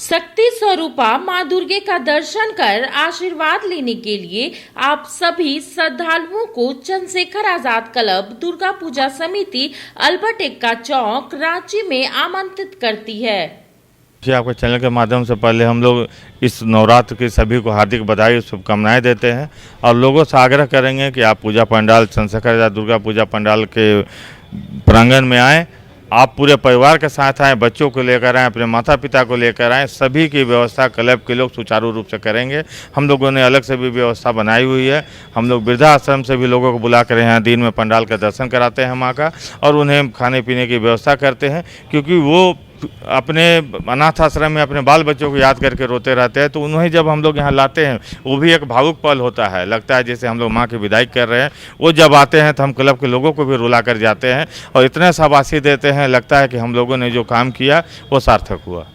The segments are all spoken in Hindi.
शक्ति स्वरूपा मां दुर्गे का दर्शन कर आशीर्वाद लेने के लिए आप सभी श्रद्धालुओं को चंद्रशेखर आजाद क्लब दुर्गा पूजा समिति अल्बर्ट एक्का चौक रांची में आमंत्रित करती है। आपके चैनल के माध्यम से पहले हम लोग इस नवरात्र की सभी को हार्दिक बधाई और शुभकामनाएं देते हैं और लोगों से आग्रह करेंगे कि आप पूजा पंडाल चंद्रशेखर आजाद दुर्गा पूजा पंडाल के प्रांगण में आएँ। आप पूरे परिवार के साथ आएँ, बच्चों को लेकर आएँ, अपने माता पिता को लेकर आएँ। सभी की व्यवस्था क्लब के लोग सुचारू रूप से करेंगे। हम लोगों ने अलग से भी व्यवस्था बनाई हुई है। हम लोग वृद्धाश्रम से भी लोगों को बुला कर यहाँ दिन में पंडाल का दर्शन कराते हैं माँ का, और उन्हें खाने पीने की व्यवस्था करते हैं, क्योंकि वो अपने अनाथ आश्रम में अपने बाल बच्चों को याद करके रोते रहते हैं। तो उन्हें जब हम लोग यहाँ लाते हैं, वो भी एक भावुक पल होता है। लगता है जैसे हम लोग माँ की विदाई कर रहे हैं। वो जब आते हैं तो हम क्लब के लोगों को भी रुला कर जाते हैं और इतने शाबाशी देते हैं, लगता है कि हम लोगों ने जो काम किया वो सार्थक हुआ।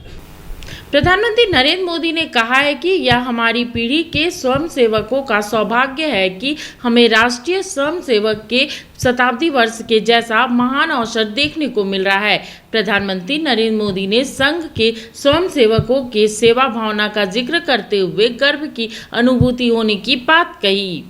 प्रधानमंत्री नरेंद्र मोदी ने कहा है कि यह हमारी पीढ़ी के स्वयंसेवकों का सौभाग्य है कि हमें राष्ट्रीय स्वयंसेवक के शताब्दी वर्ष के जैसा महान अवसर देखने को मिल रहा है। प्रधानमंत्री नरेंद्र मोदी ने संघ के स्वयंसेवकों के सेवा भावना का जिक्र करते हुए गर्व की अनुभूति होने की बात कही।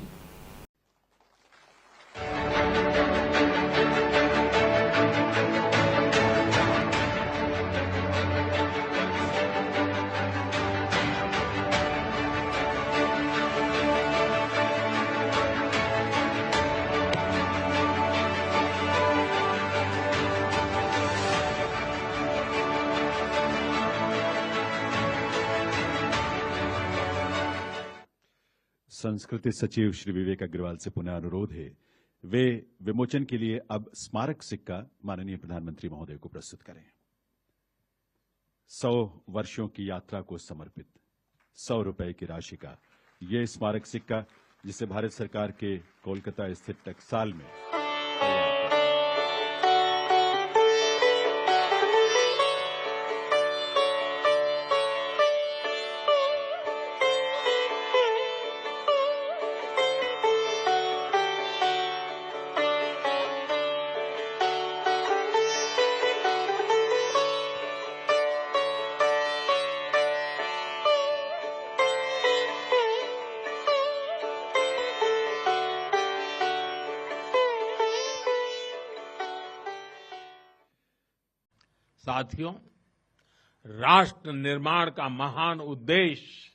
संस्कृति सचिव श्री विवेक अग्रवाल से पुनः अनुरोध है, वे विमोचन के लिए अब स्मारक सिक्का माननीय प्रधानमंत्री महोदय को प्रस्तुत करें। 100 वर्षों की यात्रा को समर्पित 100 रुपए की राशि का ये स्मारक सिक्का, जिसे भारत सरकार के कोलकाता स्थित टकसाल में साथियों, राष्ट्र निर्माण का महान उद्देश्य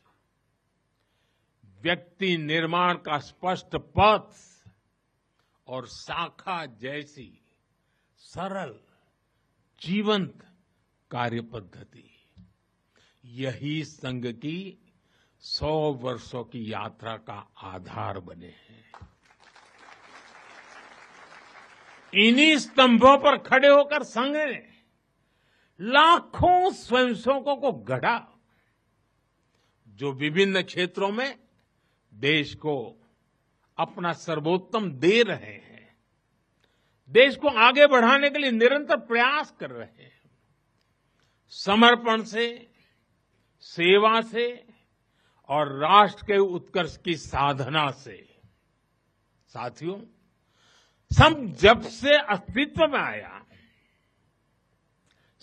व्यक्ति निर्माण का स्पष्ट पथ और शाखा जैसी सरल जीवंत कार्य पद्धति, यही संघ की 100 वर्षों की यात्रा का आधार बने हैं। इन्हीं स्तंभों पर खड़े होकर संघ ने लाखों स्वयंसेवकों को गढ़ा, जो विभिन्न क्षेत्रों में देश को अपना सर्वोत्तम दे रहे हैं, देश को आगे बढ़ाने के लिए निरंतर प्रयास कर रहे हैं। समर्पण से, सेवा से और राष्ट्र के उत्कर्ष की साधना से। साथियों, संघ जब से अस्तित्व में आया,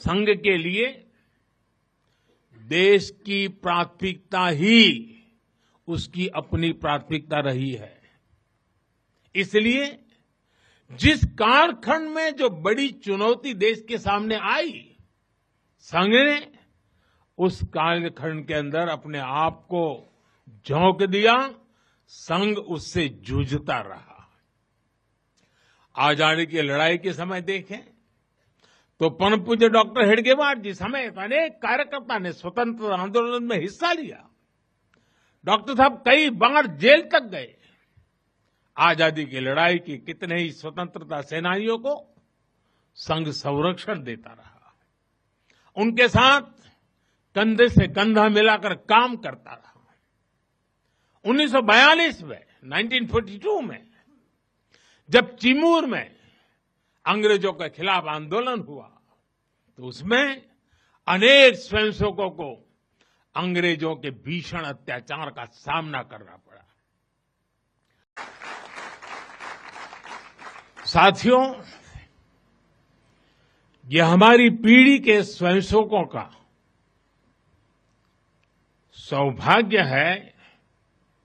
संघ के लिए देश की प्राथमिकता ही उसकी अपनी प्राथमिकता रही है। इसलिए जिस कालखंड में जो बड़ी चुनौती देश के सामने आई, संघ ने उस कालखंड के अंदर अपने आप को झोंक दिया। संघ उससे जूझता रहा। आजादी की लड़ाई के समय देखें तो परम पूज्य डॉक्टर हेडगेवार जी समेत अनेक कार्यकर्ता ने स्वतंत्रता आंदोलन में हिस्सा लिया। डॉक्टर साहब कई बार जेल तक गए। आजादी की लड़ाई की कितने ही स्वतंत्रता सेनानियों को संघ संरक्षण देता रहा, उनके साथ कंधे से कंधा मिलाकर काम करता रहा। 1942 में 1942 में जब चिमूर में अंग्रेजों के खिलाफ आंदोलन हुआ, तो उसमें अनेक स्वयंसेवकों को अंग्रेजों के भीषण अत्याचार का सामना करना पड़ा। साथियों, ये हमारी पीढ़ी के स्वयंसेवकों का सौभाग्य है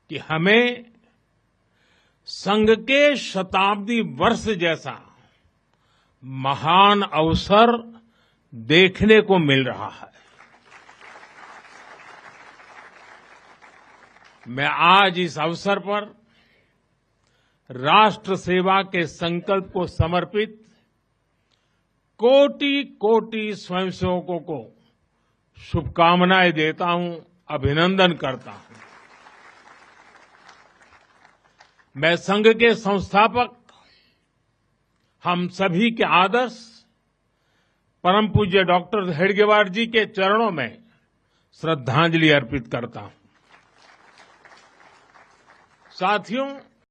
कि हमें संघ के शताब्दी वर्ष जैसा महान अवसर देखने को मिल रहा है। मैं आज इस अवसर पर राष्ट्र सेवा के संकल्प को समर्पित कोटि कोटि स्वयंसेवकों को शुभकामनाएं देता हूं, अभिनंदन करता हूं। मैं संघ के संस्थापक हम सभी के आदर्श परम पूज्य डॉक्टर हेडगेवार जी के चरणों में श्रद्धांजलि अर्पित करता हूं। साथियों,